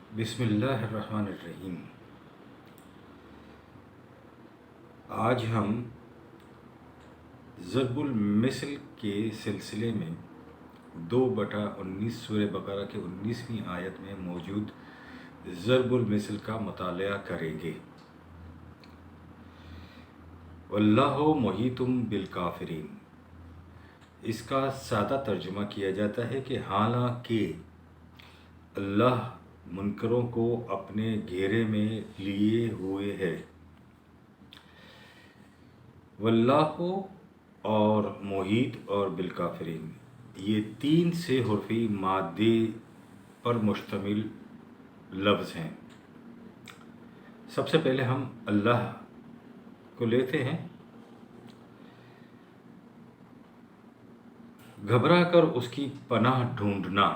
بسم اللہ الرحمن الرحیم۔ آج ہم ضرب المثل کے سلسلے میں 2/19 سورہ بقرہ کے 19ویں آیت میں موجود ضرب المثل کا مطالعہ کریں گے۔ واللہ محیط بالکافرین، اس کا سادہ ترجمہ کیا جاتا ہے کہ حالانکہ اللہ منکروں کو اپنے گھیرے میں لیے ہوئے ہے۔ واللہ اور محیط اور بالکافرین، یہ 3 سے حرفی مادے پر مشتمل لفظ ہیں۔ سب سے پہلے ہم اللہ کو لیتے ہیں۔ گھبرا کر اس کی پناہ ڈھونڈنا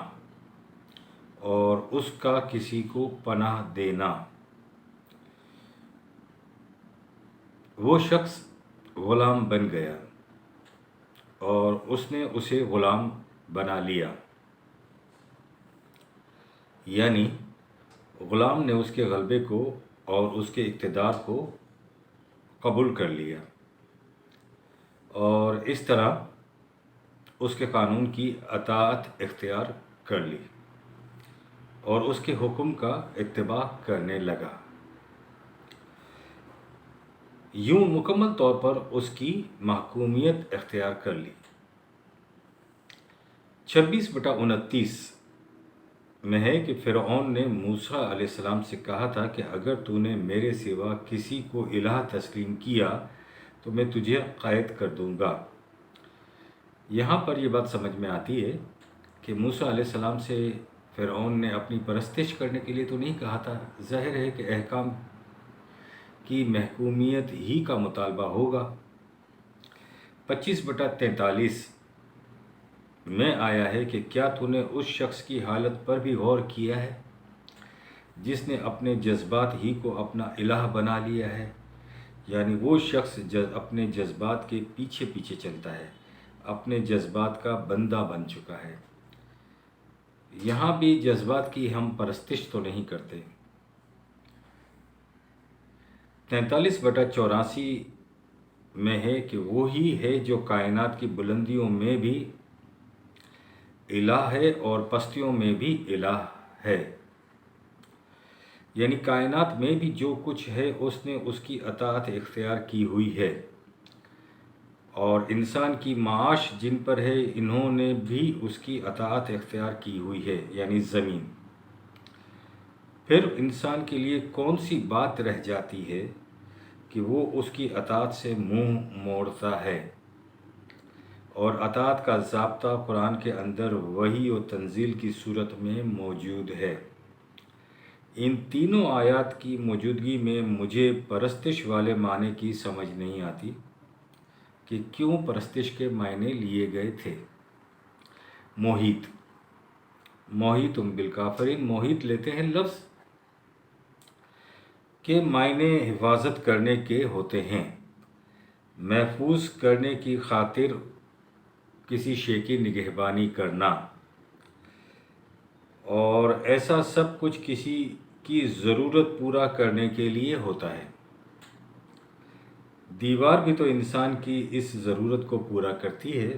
اور اس کا کسی کو پناہ دینا۔ وہ شخص غلام بن گیا اور اس نے اسے غلام بنا لیا، یعنی غلام نے اس کے غلبے کو اور اس کے اقتدار کو قبول کر لیا اور اس طرح اس کے قانون کی اطاعت اختیار کر لی اور اس کے حکم کا اتباع کرنے لگا۔ یوں مکمل طور پر اس کی محکومیت اختیار کر لی۔ 26/29 میں ہے کہ فرعون نے موسیٰ علیہ السلام سے کہا تھا کہ اگر تو نے میرے سوا کسی کو الہ تسلیم کیا تو میں تجھے قید کر دوں گا۔ یہاں پر یہ بات سمجھ میں آتی ہے کہ موسیٰ علیہ السلام سے فرعون نے اپنی پرستش کرنے کے لیے تو نہیں کہا تھا، ظاہر ہے کہ احکام کی محکومیت ہی کا مطالبہ ہوگا۔ 25/43 میں آیا ہے کہ کیا تو نے اس شخص کی حالت پر بھی غور کیا ہے جس نے اپنے جذبات ہی کو اپنا الہ بنا لیا ہے، یعنی وہ شخص اپنے جذبات کے پیچھے پیچھے چلتا ہے، اپنے جذبات کا بندہ بن چکا ہے۔ یہاں بھی جذبات کی ہم پرستش تو نہیں کرتے۔ 43/84 میں ہے کہ وہی ہے جو کائنات کی بلندیوں میں بھی الہ ہے اور پستیوں میں بھی الہ ہے، یعنی کائنات میں بھی جو کچھ ہے اس نے اس کی اطاعت اختیار کی ہوئی ہے، اور انسان کی معاش جن پر ہے انہوں نے بھی اس کی اطاعت اختیار کی ہوئی ہے، یعنی زمین۔ پھر انسان کے لیے کون سی بات رہ جاتی ہے کہ وہ اس کی اطاعت سے منہ موڑتا ہے، اور اطاعت کا ضابطہ قرآن کے اندر وحی و تنزیل کی صورت میں موجود ہے۔ ان تینوں آیات کی موجودگی میں مجھے پرستش والے معنی کی سمجھ نہیں آتی کہ کیوں پرستش کے معنی لیے گئے تھے۔ محیط بالکافرین، محیط لیتے ہیں لفظ کے معنی حفاظت کرنے کے ہوتے ہیں، محفوظ کرنے کی خاطر کسی شے کی نگہبانی کرنا، اور ایسا سب کچھ کسی کی ضرورت پورا کرنے کے لیے ہوتا ہے۔ دیوار بھی تو انسان کی اس ضرورت کو پورا کرتی ہے،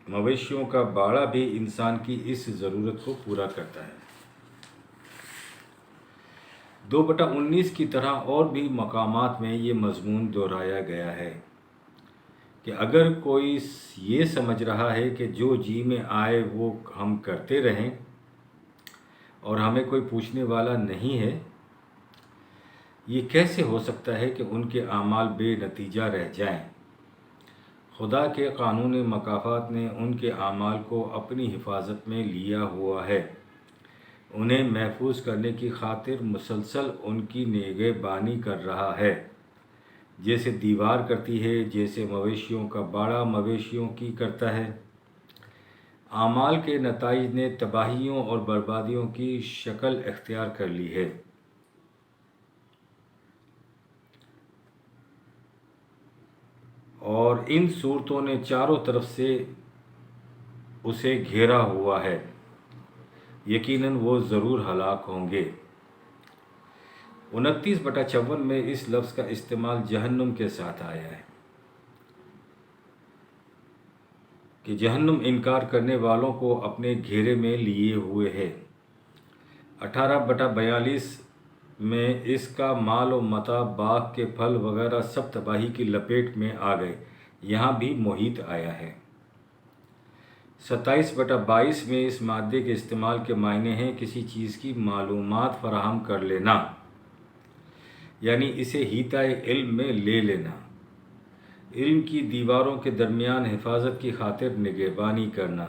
مویشیوں کا باڑا بھی انسان کی اس ضرورت کو پورا کرتا ہے۔ 2/19 کی طرح اور بھی مقامات میں یہ مضمون دہرایا گیا ہے کہ اگر کوئی یہ سمجھ رہا ہے کہ جو جی میں آئے وہ ہم کرتے رہیں اور ہمیں کوئی پوچھنے والا نہیں ہے، یہ کیسے ہو سکتا ہے کہ ان کے اعمال بے نتیجہ رہ جائیں؟ خدا کے قانون مکافات نے ان کے اعمال کو اپنی حفاظت میں لیا ہوا ہے، انہیں محفوظ کرنے کی خاطر مسلسل ان کی نگہبانی کر رہا ہے، جیسے دیوار کرتی ہے، جیسے مویشیوں کا باڑا مویشیوں کی کرتا ہے۔ اعمال کے نتائج نے تباہیوں اور بربادیوں کی شکل اختیار کر لی ہے، اور ان صورتوں نے چاروں طرف سے اسے گھیرا ہوا ہے، یقیناً وہ ضرور ہلاک ہوں گے۔ 29/54 میں اس لفظ کا استعمال جہنم کے ساتھ آیا ہے کہ جہنم انکار کرنے والوں کو اپنے گھیرے میں لیے ہوئے ہے۔ 18/42 میں اس کا مال و متاع، باغ کے پھل وغیرہ سب تباہی کی لپیٹ میں آ گئے، یہاں بھی محیط آیا ہے۔ 27/22 میں اس مادے کے استعمال کے معنی ہیں کسی چیز کی معلومات فراہم کر لینا، یعنی اسے حیطۂ علم میں لے لینا، علم کی دیواروں کے درمیان حفاظت کی خاطر نگہبانی کرنا۔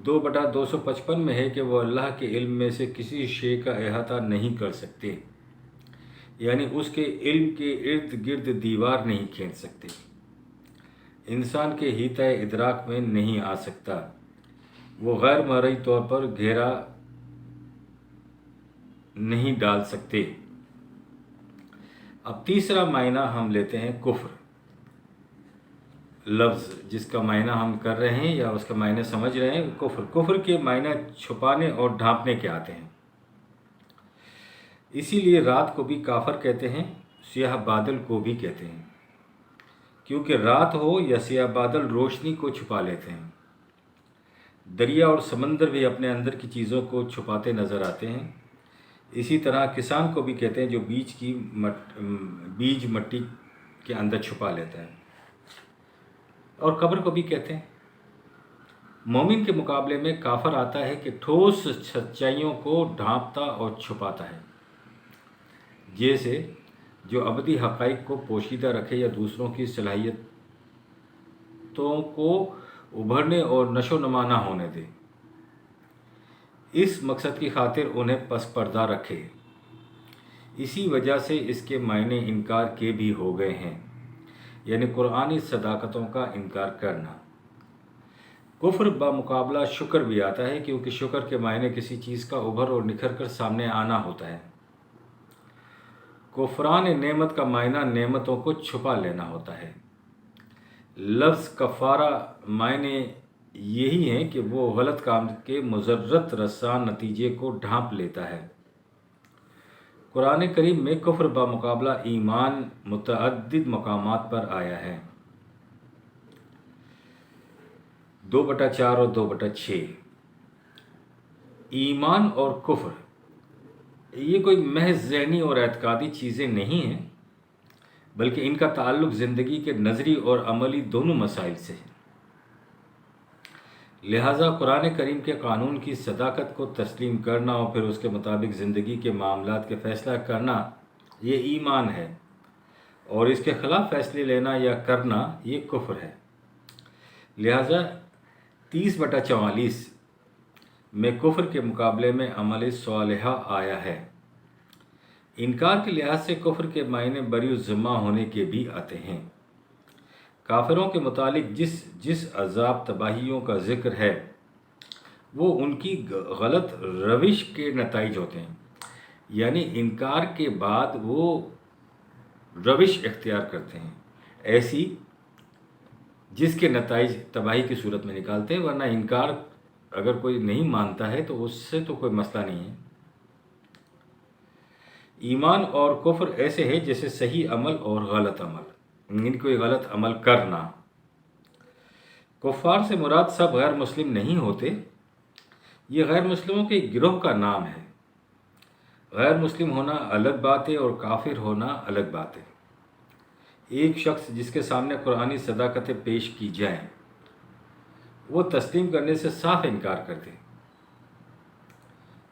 2/255 میں ہے کہ وہ اللہ کے علم میں سے کسی شے کا احاطہ نہیں کر سکتے، یعنی اس کے علم کے ارد گرد دیوار نہیں کھینچ سکتے، انسان کے حیطۂ ادراک میں نہیں آ سکتا، وہ غیر مرئی طور پر گھیرا نہیں ڈال سکتے۔ اب تیسرا معنی ہم لیتے ہیں کفر لفظ، جس کا معنی ہم کر رہے ہیں یا اس کا معنی سمجھ رہے ہیں۔ کفر کے معنی چھپانے اور ڈھانپنے کے آتے ہیں، اسی لیے رات کو بھی کافر کہتے ہیں، سیاہ بادل کو بھی کہتے ہیں، کیونکہ رات ہو یا سیاہ بادل روشنی کو چھپا لیتے ہیں۔ دریا اور سمندر بھی اپنے اندر کی چیزوں کو چھپاتے نظر آتے ہیں۔ اسی طرح کسان کو بھی کہتے ہیں جو بیج مٹی کے اندر چھپا لیتا ہے، اور قبر کو بھی کہتے ہیں۔ مومن کے مقابلے میں کافر آتا ہے کہ ٹھوس سچائیوں کو ڈھانپتا اور چھپاتا ہے، جیسے جو ابدی حقائق کو پوشیدہ رکھے یا دوسروں کی صلاحیتوں کو ابھرنے اور نشو و نما نہ ہونے دے، اس مقصد کی خاطر انہیں پس پردہ رکھے۔ اسی وجہ سے اس کے معنی انکار کے بھی ہو گئے ہیں، یعنی قرآنی صداقتوں کا انکار کرنا۔ کفر بمقابلہ شکر بھی آتا ہے، کیونکہ شکر کے معنی کسی چیز کا ابھر اور نکھر کر سامنے آنا ہوتا ہے۔ کفران نعمت کا معنی نعمتوں کو چھپا لینا ہوتا ہے۔ لفظ کفارہ معنی یہی ہے کہ وہ غلط کام کے مضرت رساں نتیجے کو ڈھانپ لیتا ہے۔ قرآن کریم میں کفر بمقابلہ ایمان متعدد مقامات پر آیا ہے، 2/4 اور 2/6۔ ایمان اور کفر یہ کوئی محض ذہنی اور اعتقادی چیزیں نہیں ہیں، بلکہ ان کا تعلق زندگی کے نظری اور عملی دونوں مسائل سے ہے۔ لہٰذا قرآن کریم کے قانون کی صداقت کو تسلیم کرنا اور پھر اس کے مطابق زندگی کے معاملات کے فیصلہ کرنا یہ ایمان ہے، اور اس کے خلاف فیصلے لینا یا کرنا یہ کفر ہے۔ لہٰذا 30/44 میں کفر کے مقابلے میں عمل صالحہ آیا ہے۔ انکار کے لحاظ سے کفر کے معنی بری الذمہ ہونے کے بھی آتے ہیں۔ کافروں کے متعلق جس عذاب تباہیوں کا ذکر ہے وہ ان کی غلط روش کے نتائج ہوتے ہیں، یعنی انکار کے بعد وہ روش اختیار کرتے ہیں ایسی جس کے نتائج تباہی کی صورت میں نکالتے ہیں، ورنہ انکار اگر کوئی نہیں مانتا ہے تو اس سے تو کوئی مسئلہ نہیں ہے۔ ایمان اور کفر ایسے ہے جیسے صحیح عمل اور غلط عمل، یعنی کوئی غلط عمل کرنا۔ کفار سے مراد سب غیر مسلم نہیں ہوتے، یہ غیر مسلموں کے گروہ کا نام ہے۔ غیر مسلم ہونا الگ بات ہے اور کافر ہونا الگ بات ہے۔ ایک شخص جس کے سامنے قرآنی صداقتیں پیش کی جائیں وہ تسلیم کرنے سے صاف انکار کرتے۔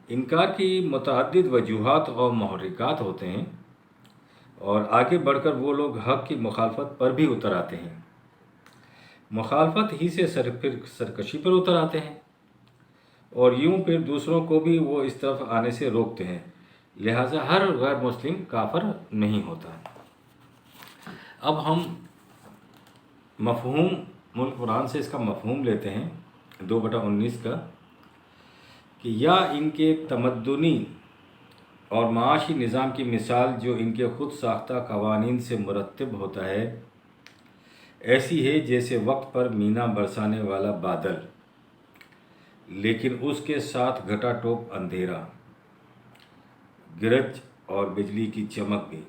انکار کی متعدد وجوہات اور محرکات ہوتے ہیں، اور آگے بڑھ کر وہ لوگ حق کی مخالفت پر بھی اتر آتے ہیں، مخالفت ہی سے پھر سرکشی پر اتر آتے ہیں، اور یوں پھر دوسروں کو بھی وہ اس طرف آنے سے روکتے ہیں۔ لہٰذا ہر غیر مسلم کافر نہیں ہوتا۔ اب ہم مفہوم القرآن سے اس کا مفہوم لیتے ہیں 2/19 کا، کہ یا ان کے تمدنی اور معاشی نظام کی مثال جو ان کے خود ساختہ قوانین سے مرتب ہوتا ہے ایسی ہے جیسے وقت پر مینا برسانے والا بادل، لیکن اس کے ساتھ گھٹا ٹوپ اندھیرا، گرج اور بجلی کی چمک بھی،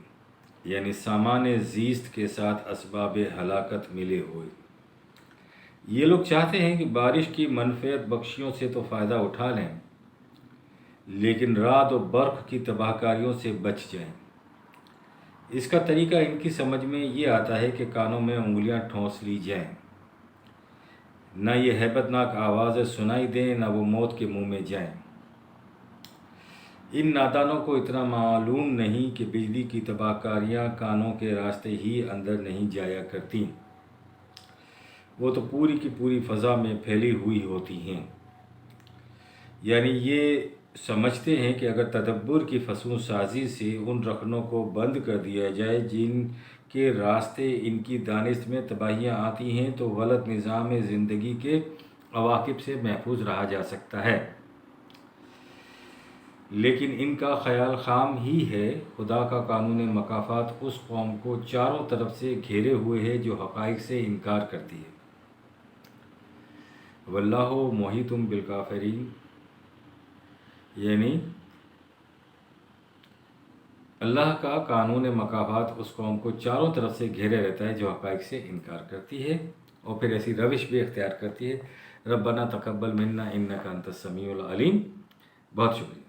یعنی سامان زیست کے ساتھ اسباب ہلاکت ملے ہوئے۔ یہ لوگ چاہتے ہیں کہ بارش کی منفعت بخشیوں سے تو فائدہ اٹھا لیں، لیکن رعد و برق کی تباہ کاریوں سے بچ جائیں۔ اس کا طریقہ ان کی سمجھ میں یہ آتا ہے کہ کانوں میں انگلیاں ٹھونس لی جائیں، نہ یہ ہیبت ناک آوازیں سنائی دیں، نہ وہ موت کے منہ میں جائیں۔ ان نادانوں کو اتنا معلوم نہیں کہ بجلی کی تباہ کاریاں کانوں کے راستے ہی اندر نہیں جایا کرتی، وہ تو پوری کی پوری فضا میں پھیلی ہوئی ہوتی ہیں۔ یعنی یہ سمجھتے ہیں کہ اگر تدبر کی فسوں سازی سے ان رخنوں کو بند کر دیا جائے جن کے راستے ان کی دانست میں تباہیاں آتی ہیں، تو غلط نظام زندگی کے عواقب سے محفوظ رہا جا سکتا ہے۔ لیکن ان کا خیال خام ہی ہے۔ خدا کا قانون مکافات اس قوم کو چاروں طرف سے گھیرے ہوئے ہے جو حقائق سے انکار کرتی ہے۔ واللہ محیط بالکافرین، یعنی اللہ کا قانون مکافات اس قوم کو چاروں طرف سے گھیرے رہتا ہے جو حقائق سے انکار کرتی ہے اور پھر ایسی روش بھی اختیار کرتی ہے۔ ربنا تقبل منا انک انت السمیع العلیم۔ بہت شکریہ۔